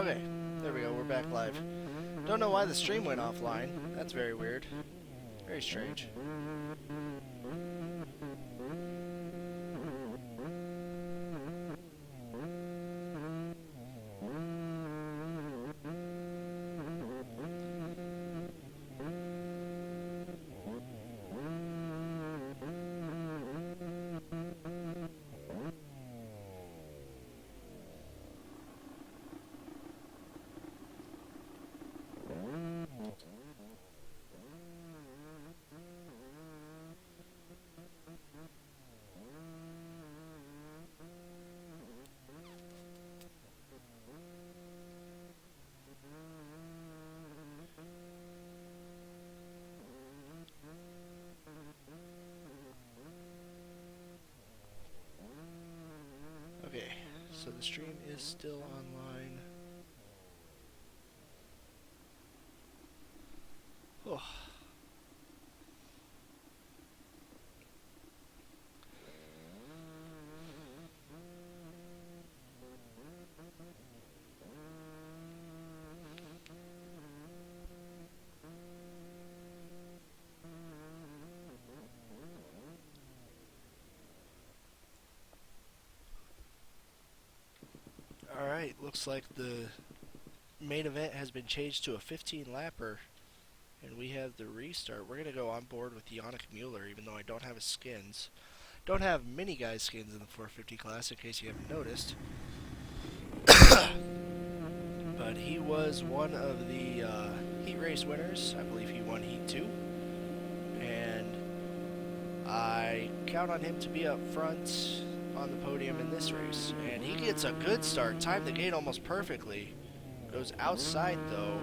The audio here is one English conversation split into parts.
Okay, there we go, we're back live. Don't know why the stream went offline. That's very weird. Very strange. Okay, so the stream is still online. Oh. Alright, looks like the main event has been changed to a 15-lapper, and we have the restart. We're going to go on board with Yannick Mueller, even though I don't have his skins. Don't have many guys' skins in the 450 class, in case you haven't noticed. But he was one of the heat race winners. I believe he won Heat 2. And I count on him to be up front on the podium in this race. And he gets a good start. Timed the gate almost perfectly. Goes outside, though.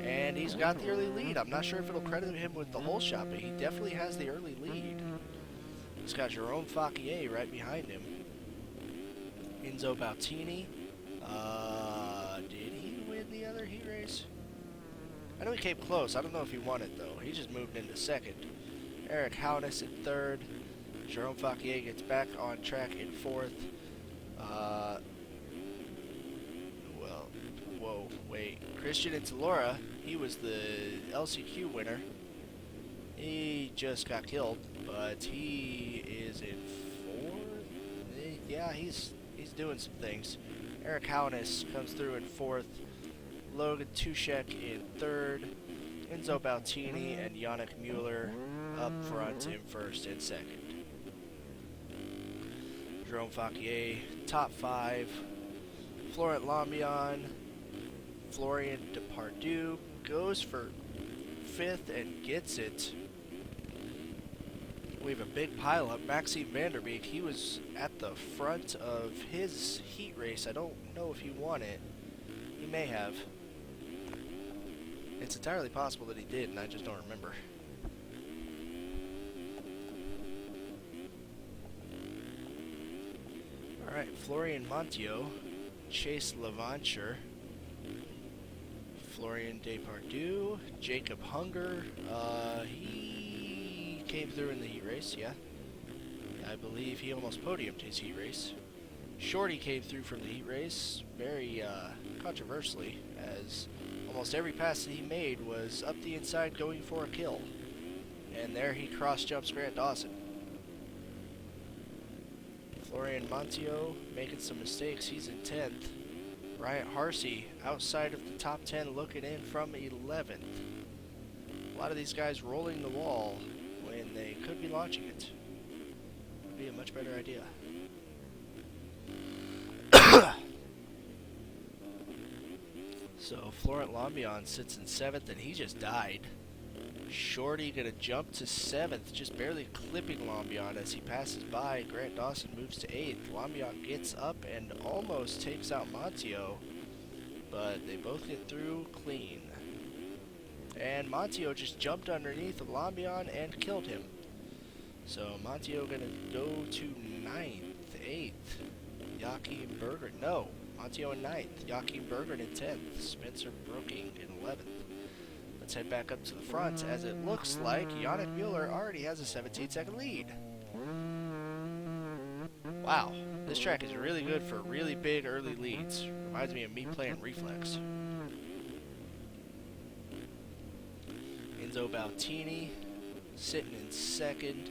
And he's got the early lead. I'm not sure if it'll credit him with the whole shot, but he definitely has the early lead. He's got Jerome Fauquier right behind him. Enzo Bautini. Did he win the other heat race? I know he came close. I don't know if he won it, though. He just moved into second. Eric Hownes in third. Jerome Fauquier gets back on track in fourth. Whoa, wait. Christian Intalora, he was the LCQ winner. He just got killed, but he is in fourth? Yeah, he's doing some things. Eric Hownes comes through in fourth. Logan Tushek in third. Enzo Bautini and Yannick Mueller up front in first and second. Jerome Fauquier, top five. Florent Lambion, Florian Depardieu goes for fifth and gets it. We have a big pileup. Maxime Vanderbeek, he was at the front of his heat race. I don't know if he won it. He may have. It's entirely possible that he did, and I just don't remember. Alright, Florian Montio, Chase Levanture, Florian Depardieu, Jacob Hunger, he came through in the heat race, yeah. I believe he almost podiumed his heat race. Shorty came through from the heat race, very controversially, as almost every pass that he made was up the inside going for a kill. And there he cross-jumps Grant Dawson. Florian Montio making some mistakes, he's in 10th. Bryant Harsey outside of the top 10 looking in from 11th. A lot of these guys rolling the wall when they could be launching it. Would be a much better idea. So Florent Lambion sits in 7th and he just died. Shorty gonna jump to 7th, just barely clipping Lambion as he passes by. Grant Dawson moves to 8th. Lambion gets up and almost takes out Montio, but they both get through clean. And Montio just jumped underneath of Lambion and killed him. So Montio gonna go to 9th, 8th. Joachim Berger, no. Montio in 9th. Joachim Berger in 10th. Spencer Brooking in 11th. Let's head back up to the front, as it looks like Yannick Mueller already has a 17-second lead. Wow, this track is really good for really big early leads. Reminds me of me playing Reflex. Enzo Baltini sitting in second.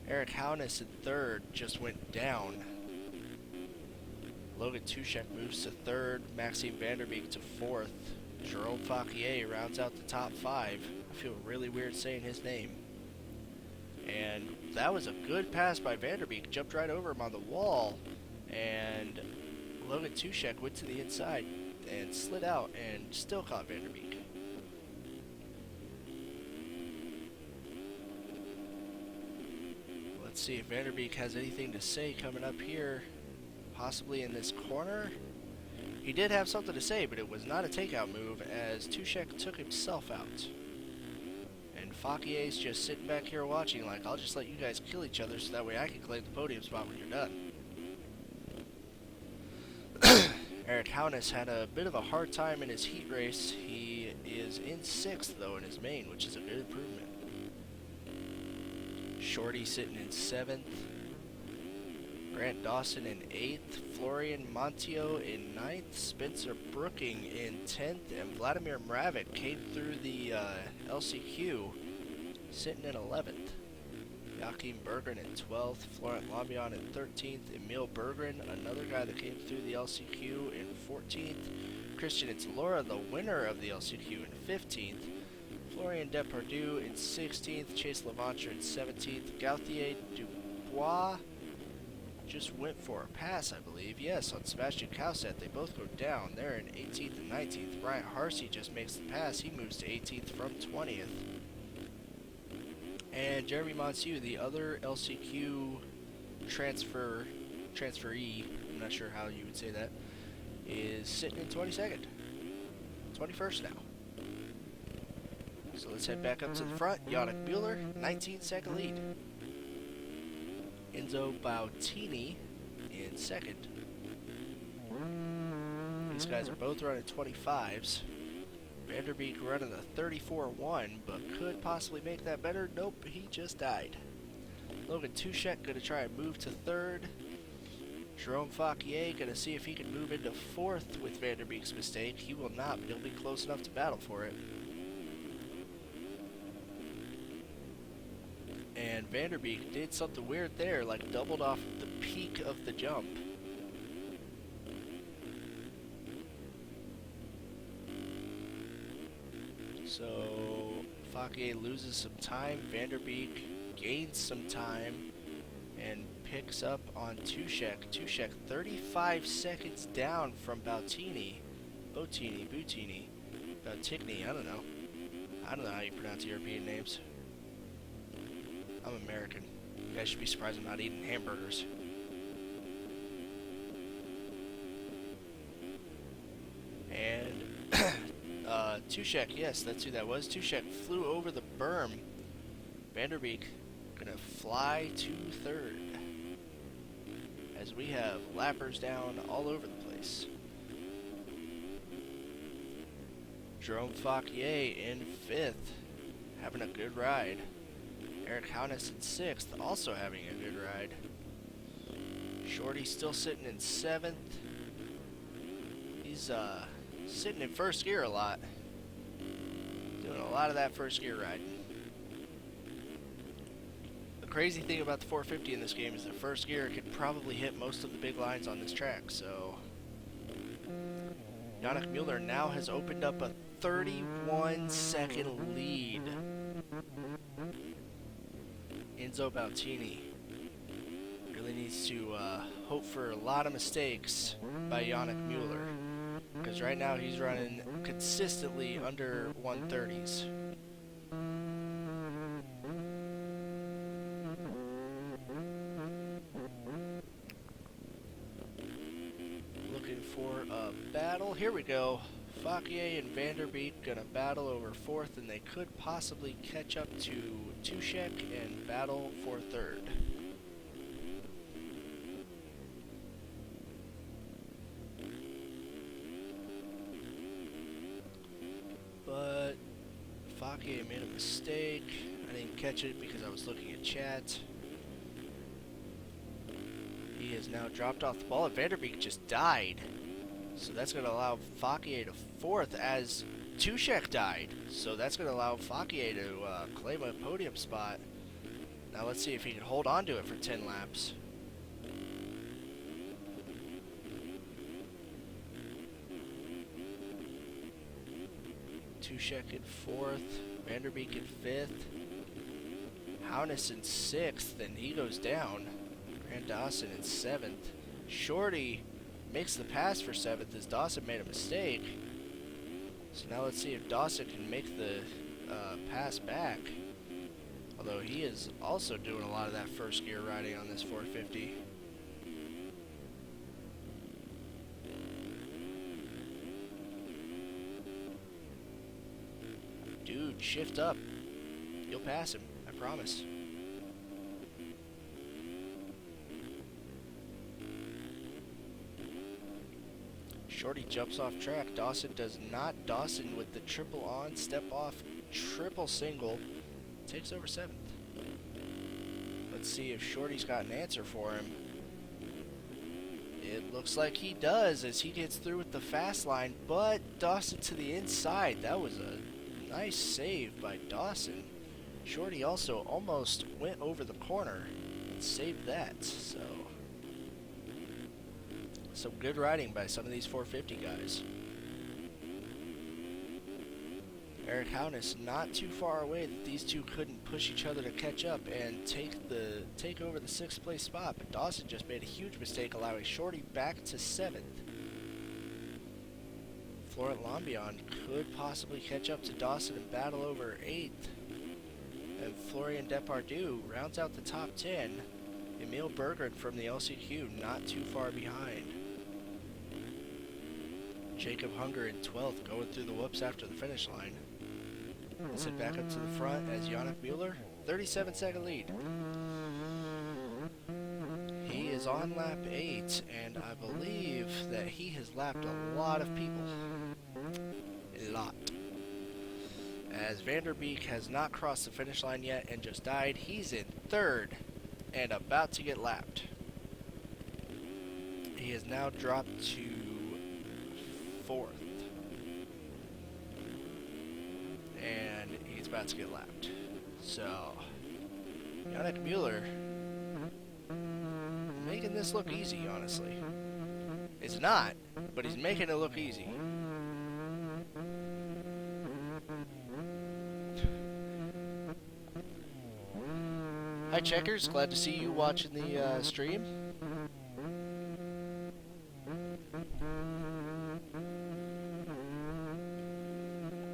Eric Haunes in third just went down. Logan Tushek moves to third. Maxime Vanderbeek to fourth. Jerome Fauquier rounds out the top five. I feel really weird saying his name. And that was a good pass by Vanderbeek. Jumped right over him on the wall. And Logan Tushek went to the inside and slid out and still caught Vanderbeek. Let's see if Vanderbeek has anything to say coming up here, possibly in this corner. He did have something to say, but it was not a takeout move as Tushek took himself out. And Faukier's just sitting back here watching like, I'll just let you guys kill each other so that way I can claim the podium spot when you're done. Eric Haunes had a bit of a hard time in his heat race. He is in sixth, though, in his main, which is a good improvement. Shorty sitting in seventh. Grant Dawson in eighth. Florian Montio in ninth. Spencer Brooking in 10th. And Vladimir Mravik came through the LCQ, sitting in 11th. Joachim Berggren in 12th. Florent Lambion in 13th. Emil Berggren, another guy that came through the LCQ, in 14th. Christian Itzlora, the winner of the LCQ, in 15th. Florian Depardieu in 16th. Chase Levanture in 17th. Gauthier Dubois just went for a pass, I believe. Yes, on Sebastian Cowset. They both go down. They're in 18th and 19th. Brian Harsey just makes the pass. He moves to 18th from 20th. And Jeremy Monsu, the other LCQ transferee, I'm not sure how you would say that, is sitting in 22nd. 21st now. So let's head back up to the front. Yannick Mueller, 19-second lead. Enzo Bautini in second. These guys are both running 25s. Vanderbeek running a 34-1, but could possibly make that better. Nope, he just died. Logan Tushek going to try and move to third. Jerome Fauquier going to see if he can move into fourth with Vanderbeek's mistake. He will not, but he'll be close enough to battle for it. And Vanderbeek did something weird there, like doubled off the peak of the jump. So Fauquier loses some time. Vanderbeek gains some time and picks up on Tushek. Tushek 35 seconds down from Bautini. Bautini. Bautigny, I don't know. I don't know how you pronounce European names. I'm American. You guys should be surprised I'm not eating hamburgers. And Tushek, yes, that's who that was. Tushek flew over the berm. Vanderbeek gonna fly to third. As we have lappers down all over the place. Jerome Fauquier in fifth, having a good ride. Eric Haunes in sixth, also having a good ride. Shorty still sitting in seventh. He's sitting in first gear a lot. Doing a lot of that first gear ride. The crazy thing about the 450 in this game is that first gear can probably hit most of the big lines on this track, so Yannick Mueller now has opened up a 31-second lead. Enzo Bautini really needs to hope for a lot of mistakes by Yannick Mueller, because right now he's running consistently under 130s. Looking for a battle. Here we go. Fauquier and Vanderbeek gonna battle over fourth, and they could possibly catch up to Tushek and battle for third. But Fauquier made a mistake. I didn't catch it because I was looking at chat. He has now dropped off the ball, and Vanderbeek just died. So that's going to allow Fauquier to fourth as Tushek died. So that's going to allow Fauquier to claim a podium spot. Now let's see if he can hold on to it for 10 laps. Tushek in fourth, Vanderbeek in fifth, Haunis in sixth, and he goes down. Grant Dawson in seventh. Shorty makes the pass for seventh as Dawson made a mistake. So now let's see if Dawson can make the pass back. Although he is also doing a lot of that first gear riding on this 450. Dude, shift up. You'll pass him, I promise. Shorty jumps off track. Dawson does not. Dawson with the triple on, step off, triple single. Takes over seventh. Let's see if Shorty's got an answer for him. It looks like he does as he gets through with the fast line, but Dawson to the inside. That was a nice save by Dawson. Shorty also almost went over the corner and saved that, so some good riding by some of these 450 guys. Eric Haunis not too far away that these two couldn't push each other to catch up and take over the 6th place spot, but Dawson just made a huge mistake, allowing Shorty back to 7th. Florent Lambion could possibly catch up to Dawson and battle over 8th. And Florian Depardieu rounds out the top 10. Emil Berggren from the LCQ not too far behind. Jacob Hunger in 12th, going through the whoops after the finish line. Let's head back up to the front as Yannick Mueller, 37-second lead. He is on lap 8, and I believe that he has lapped a lot of people. A lot. As Vanderbeek has not crossed the finish line yet and just died, he's in 3rd and about to get lapped. He has now dropped to 4th. And he's about to get lapped. So, Yannick Mueller making this look easy, honestly. It's not, but he's making it look easy. Hi Checkers, glad to see you watching the stream.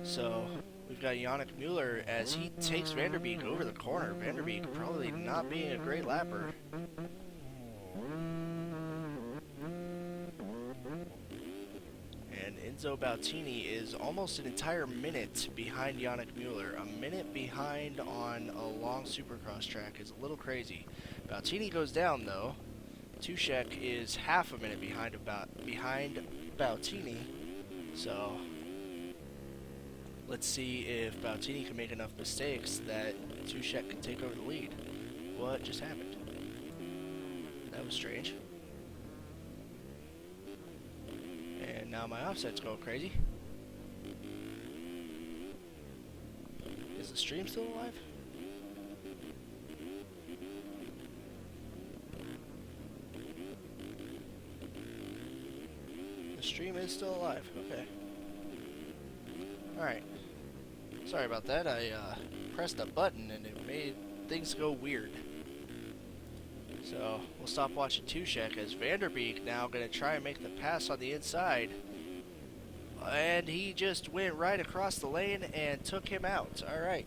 So, we've got Yannick Mueller as he takes Vanderbeek over the corner. Vanderbeek probably not being a great lapper. And Enzo Bautini is almost an entire minute behind Yannick Mueller. A minute behind on a long Supercross track is a little crazy. Bautini goes down though. Tushek is half a minute behind Bautini. So let's see if Bautini can make enough mistakes that Tushek can take over the lead. What just happened? That was strange. And now my offset's going crazy. Is the stream still alive? The stream is still alive. Okay. Alright. Sorry about that. I pressed a button and it made things go weird. So we'll stop watching Tushek as Vanderbeek now going to try and make the pass on the inside. And he just went right across the lane and took him out. Alright.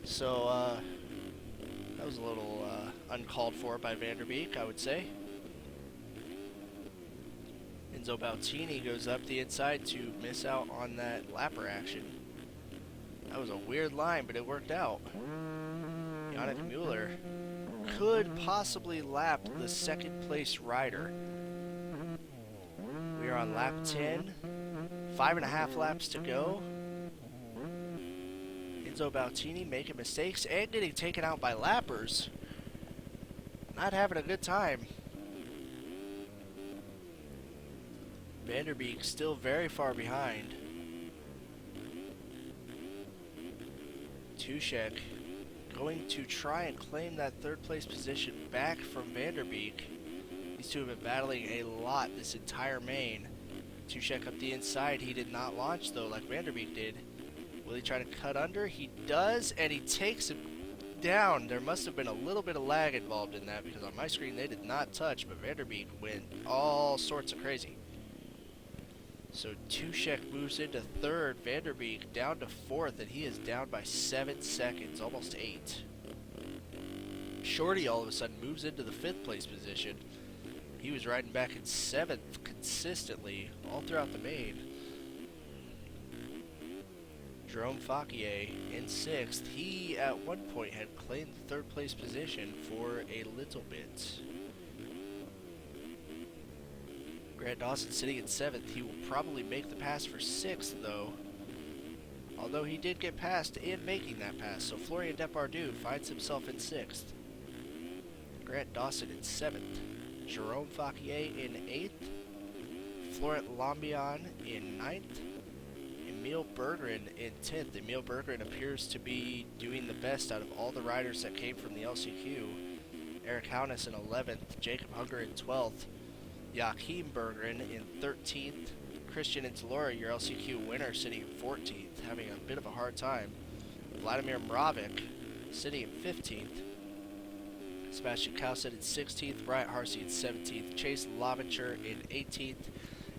So that was a little uncalled for by Vanderbeek, I would say. Enzo Bautini goes up the inside to miss out on that lapper action. That was a weird line, but it worked out. Yannick Mueller could possibly lap the 2nd place rider. We are on lap 10. 5.5 laps to go. Enzo Bautini making mistakes and getting taken out by lappers. not having a good time. Vanderbeek still very far behind. Tushek going to try and claim that third place position back from Vanderbeek. These two have been battling a lot this entire main. Tushek up the inside. He did not launch though like Vanderbeek did. Will he try to cut under? He does, and he takes him down. There must have been a little bit of lag involved in that because on my screen they did not touch, but Vanderbeek went all sorts of crazy. So Tushek moves into third, Vanderbeek down to fourth, and he is down by 7 seconds, almost 8. Shorty all of a sudden moves into the 5th place position. He was riding back in 7th consistently all throughout the main. Jerome Fauquier in 6th. He at one point had claimed the 3rd place position for a little bit. Grant Dawson sitting in 7th. He will probably make the pass for 6th, though. Although he did get past in making that pass. So Florian Depardieu finds himself in 6th. Grant Dawson in 7th. Jerome Fauquier in 8th. Florent Lambion in 9th. Emil Berggren in 10th. Emil Berggren appears to be doing the best out of all the riders that came from the LCQ. Eric Haunes in 11th. Jacob Hunger in 12th. Joachim Berggren in 13th. Christian Intalora, your LCQ winner, sitting in 14th, having a bit of a hard time. Vladimir Mravik sitting in 15th. Sebastian Kauset in 16th. Bryant Harsey in 17th. Chase Laventure in 18th.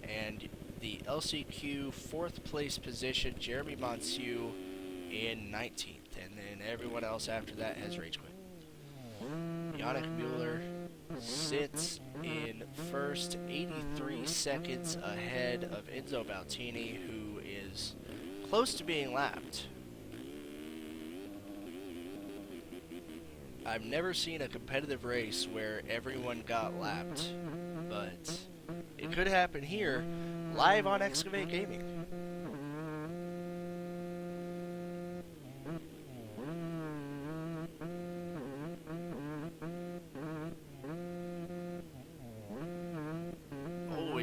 And the LCQ 4th place position, Jeremy Monsu in 19th. And then everyone else after that has rage quit. Yannick Mueller sits in first, 83 seconds ahead of Enzo Baltini, who is close to being lapped. I've never seen a competitive race where everyone got lapped, but it could happen here, live on Excavate Gaming.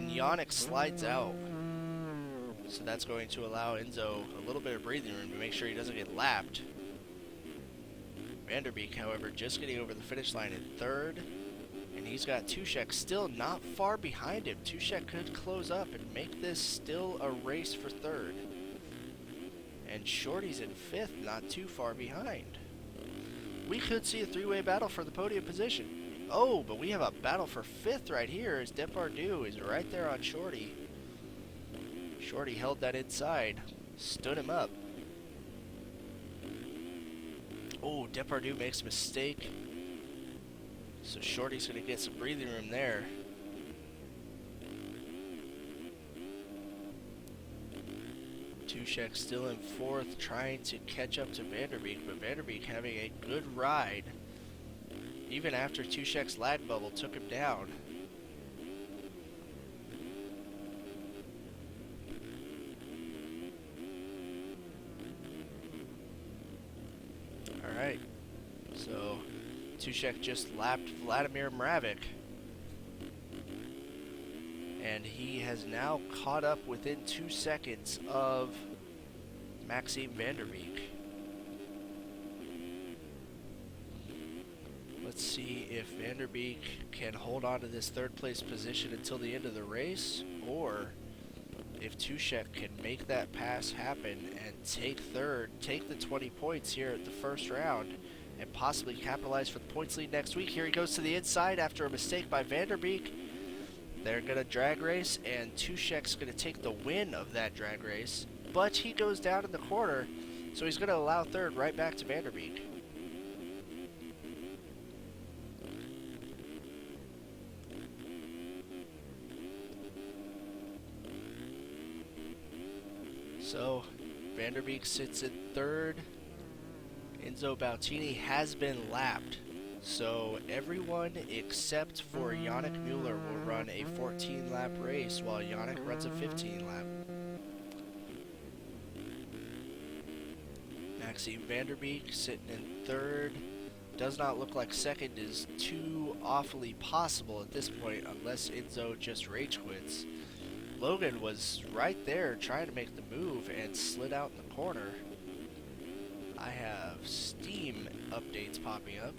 Yannick slides out, so that's going to allow Enzo a little bit of breathing room to make sure he doesn't get lapped. Vanderbeek, however, just getting over the finish line in 3rd, and he's got Tushek still not far behind him. Tushek could close up and make this still a race for 3rd. And Shorty's in 5th, not too far behind. We could see a 3-way battle for the podium position. Oh, but we have a battle for 5th right here as Depardieu is right there on Shorty. Shorty held that inside, stood him up. Oh, Depardieu makes a mistake. So Shorty's going to get some breathing room there. Tushek still in 4th, trying to catch up to Vanderbeek, but Vanderbeek having a good ride. Even after Tushek's lag bubble took him down. Alright, so Tushek just lapped Vladimir Mravik. And he has now caught up within 2 seconds of Maxime Vanderbeek. Let's see if Vanderbeek can hold on to this 3rd place position until the end of the race, or if Tushek can make that pass happen and take 3rd, take the 20 points here at the 1st round, and possibly capitalize for the points lead next week. Here he goes to the inside after a mistake by Vanderbeek. They're going to drag race, and Tushek's going to take the win of that drag race, but he goes down in the corner, so he's going to allow 3rd right back to Vanderbeek. So, Vanderbeek sits in 3rd. Enzo Baltini has been lapped. So, everyone except for Yannick Mueller will run a 14-lap race while Yannick runs a 15-lap. Maxime Vanderbeek sitting in 3rd. does not look like second is too awfully possible at this point unless Enzo just rage quits. Logan was right there trying to make the move and slid out in the corner. I have Steam updates popping up.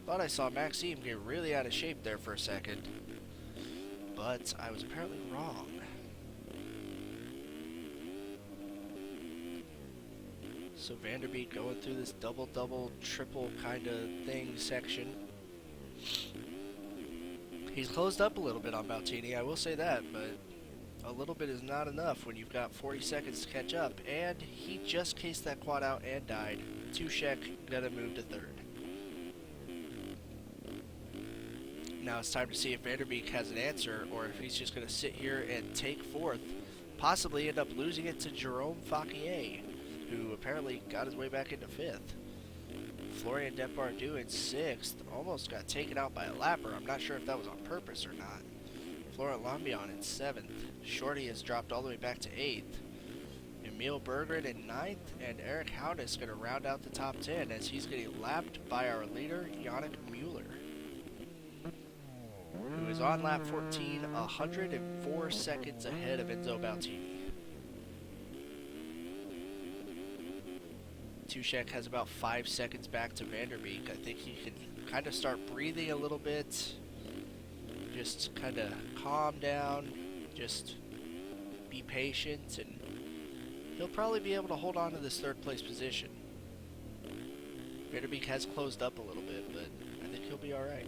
Thought I saw Maxime get really out of shape there for a second, but I was apparently wrong. So Vanderbeek going through this double, triple kind of thing section. He's closed up a little bit on Baltini, I will say that, but a little bit is not enough when you've got 40 seconds to catch up, and he just cased that quad out and died. Tushek gonna move to third. Now it's time to see if Vanderbeek has an answer, or if he's just gonna sit here and take fourth, possibly end up losing it to Jerome Fauquier, who apparently got his way back into fifth. Florian Depardieu in sixth, almost got taken out by a lapper. I'm not sure if that was on purpose or not. Florent Lambion in seventh. Shorty has dropped all the way back to eighth. Emil Berggren in ninth, and Eric Houdis is going to round out the top 10 as he's getting lapped by our leader, Yannick Mueller, who is on lap 14, 104 seconds ahead of Enzo Baltini. Tushek has about 5 seconds back to Vanderbeek. I think he can kind of start breathing a little bit. Just kind of calm down. Just be patient, and he'll probably be able to hold on to this third place position. Vanderbeek has closed up a little bit, but I think he'll be alright.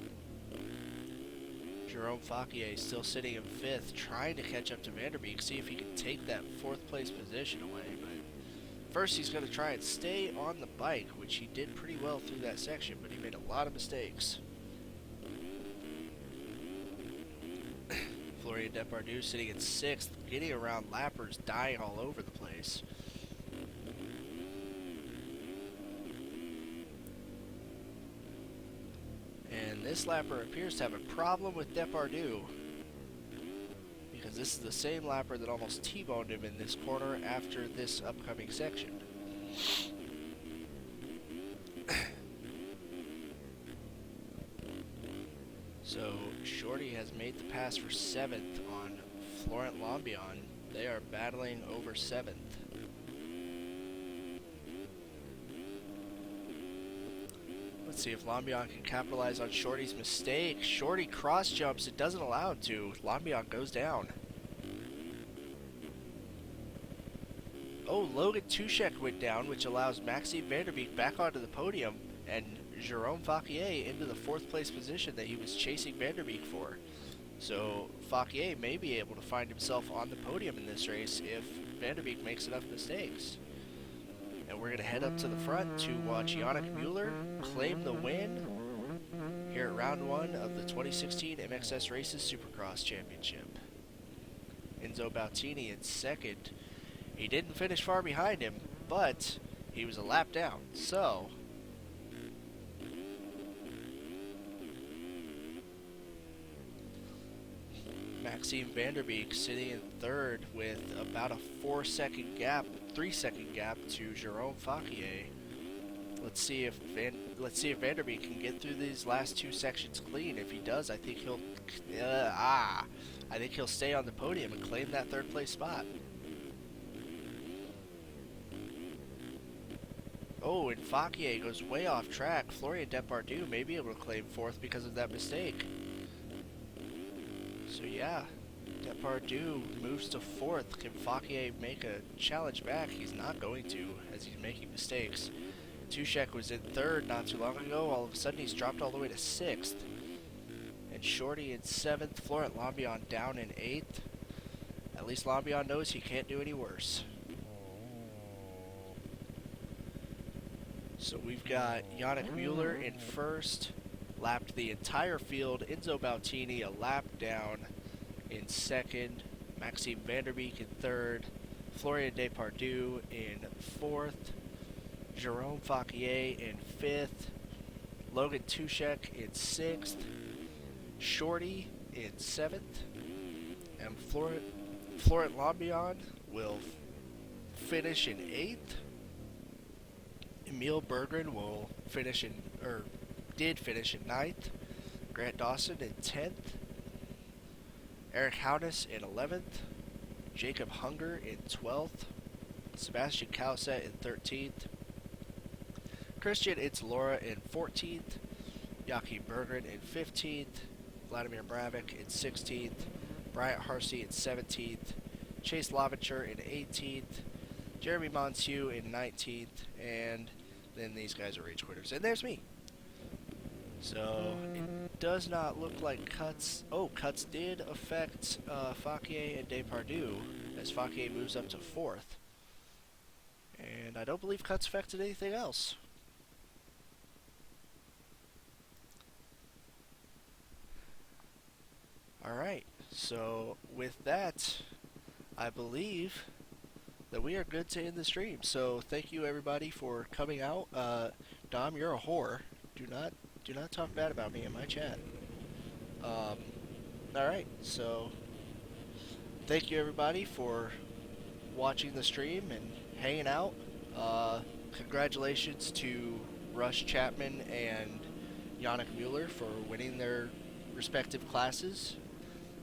Jerome Fauquier still sitting in fifth, trying to catch up to Vanderbeek, see if he can take that fourth place position away. But first he's going to try and stay on the bike, which he did pretty well through that section, but he made a lot of mistakes. Florian Depardieu sitting in sixth, getting around lappers, dying all over the place. And this lapper appears to have a problem with Depardieu, because this is the same lapper that almost T-boned him in this corner after this upcoming section. So Shorty has made the pass for seventh on Florent Lambion. They are battling over seventh. Let's see if Lambion can capitalize on Shorty's mistake. Shorty cross jumps, it doesn't allow him to. Lambion goes down. Oh, Logan Tushek went down, which allows Maxime Vanderbeek back onto the podium, and Jerome Fauquier into the fourth place position that he was chasing Vanderbeek for. So Fauquier may be able to find himself on the podium in this race if Vanderbeek makes enough mistakes. And we're going to head up to the front to watch Yannick Mueller claim the win here at round one of the 2016 MXSRaces Supercross Championship. Enzo Baltini in second. He didn't finish far behind him, but he was a lap down. So Maxime Vanderbeek sitting in third with about a 3-second gap to Jerome Fauquier. Let's see if Vanderbeek can get through these last two sections clean. If he does, I think he'll stay on the podium and claim that third place spot. Oh, and Fauquier goes way off track. Florian Depardieu may be able to claim fourth because of that mistake. So yeah, Depardieu moves to fourth. Can Fauquier make a challenge back? He's not going to, as he's making mistakes. Tushek was in third not too long ago. All of a sudden he's dropped all the way to sixth. And Shorty in seventh. Florent Lambion down in eighth. At least Lambion knows he can't do any worse. So we've got Yannick Mueller in first, lapped the entire field. Enzo Baltini a lap down in second. Maxime Vanderbeek in third. Florian Depardieu in fourth. Jerome Fauquier in fifth. Logan Tushek in sixth. Shorty in seventh. And Florent Lambion will finish in eighth. Emil Berggren will finish in, or did finish in ninth. Grant Dawson in 10th. Eric Haunes in 11th. Jacob Hunger in 12th. Sebastian Cowset in 13th. Christian Itzlora in 14th. Yaki Berggren in 15th. Vladimir Mravik in 16th. Bryant Harsey in 17th. Chase Laventure in 18th. Jeremy Monteau in 19th. And then these guys are race quitters. And there's me. So it does not look like cuts. Oh, cuts did affect Fauquier and Depardieu as Fauquier moves up to 4th. And I don't believe cuts affected anything else. Alright, so with that, I believe that we are good to end the stream. So thank you everybody for coming out. Dom, you're a whore. Do not talk bad about me in my chat. Alright, so thank you everybody for watching the stream and hanging out. Congratulations to Rush Chapman and Yannick Mueller for winning their respective classes.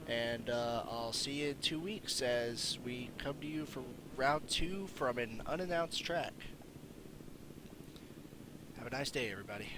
And I'll see you in 2 weeks as we come to you for round 2 from an unannounced track. Have a nice day, everybody.